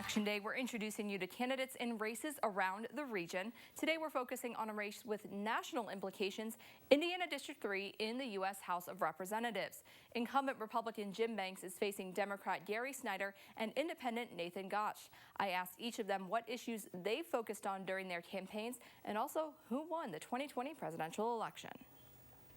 Election Day, we're introducing you to candidates in races around the region. Today, we're focusing on a race with national implications, Indiana District 3 in the U.S. House of Representatives. Incumbent Republican Jim Banks is facing Democrat Gary Snyder and Independent Nathan Gotch. I asked each of them what issues they focused on during their campaigns and also who won the 2020 presidential election.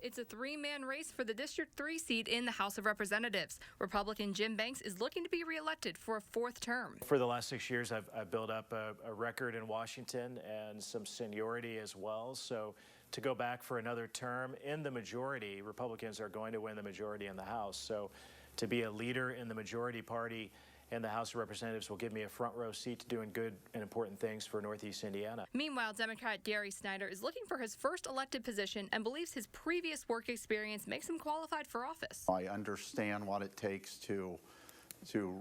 It's a three-man race for the District 3 seat in the House of Representatives. Republican Jim Banks is looking to be reelected for a fourth term. For the last 6 years, I've built up a record in Washington and some seniority as well. So to go back for another term in the majority, Republicans are going to win the majority in the House. So to be a leader in the majority party in the House of Representatives will give me a front row seat to doing good and important things for Northeast Indiana. Meanwhile, Democrat Gary Snyder is looking for his first elected position and believes his previous work experience makes him qualified for office. I understand what it takes to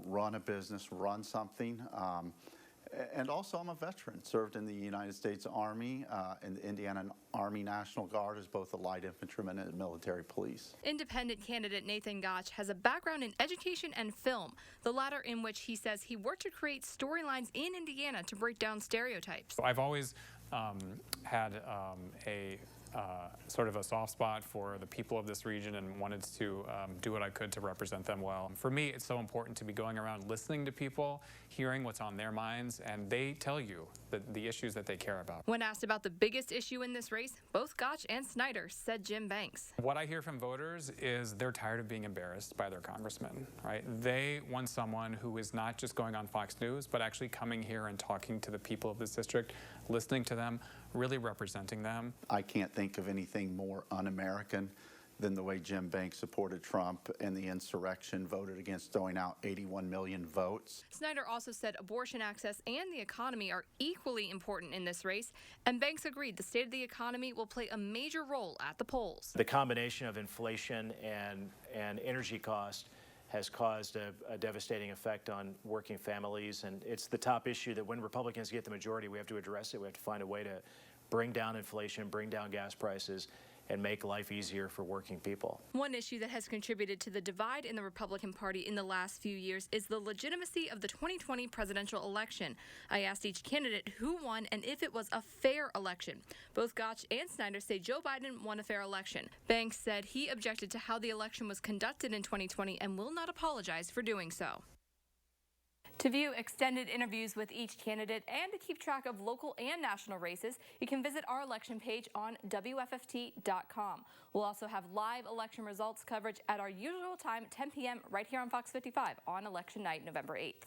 run a business, run something. And also, I'm a veteran, served in the United States Army, in the Indiana Army National Guard as both a light infantryman and military police. Independent candidate Nathan Gotch has a background in education and film, the latter in which he says he worked to create storylines in Indiana to break down stereotypes. I've always had a sort of a soft spot for the people of this region and wanted to do what I could to represent them well. For me, it's so important to be going around listening to people, hearing what's on their minds, and they tell you the issues that they care about. When asked about the biggest issue in this race, both Gotch and Snyder said Jim Banks. What I hear from voters is they're tired of being embarrassed by their congressman, right? They want someone who is not just going on Fox News, but actually coming here and talking to the people of this district, listening to them, really representing them. I can't think of anything more un-American than the way Jim Banks supported Trump and the insurrection, voted against throwing out 81 million votes. Snyder also said abortion access and the economy are equally important in this race, and Banks agreed the state of the economy will play a major role at the polls. The combination of inflation and energy cost has caused a devastating effect on working families, and it's the top issue that when Republicans get the majority, we have to address it. We have to find a way to bring down inflation, bring down gas prices, and make life easier for working people. One issue that has contributed to the divide in the Republican Party in the last few years is the legitimacy of the 2020 presidential election. I asked each candidate who won and if it was a fair election. Both Gotch and Snyder say Joe Biden won a fair election. Banks said he objected to how the election was conducted in 2020 and will not apologize for doing so. To view extended interviews with each candidate and to keep track of local and national races, you can visit our election page on WFFT.com. We'll also have live election results coverage at our usual time, 10 p.m. right here on Fox 55 on election night, November 8th.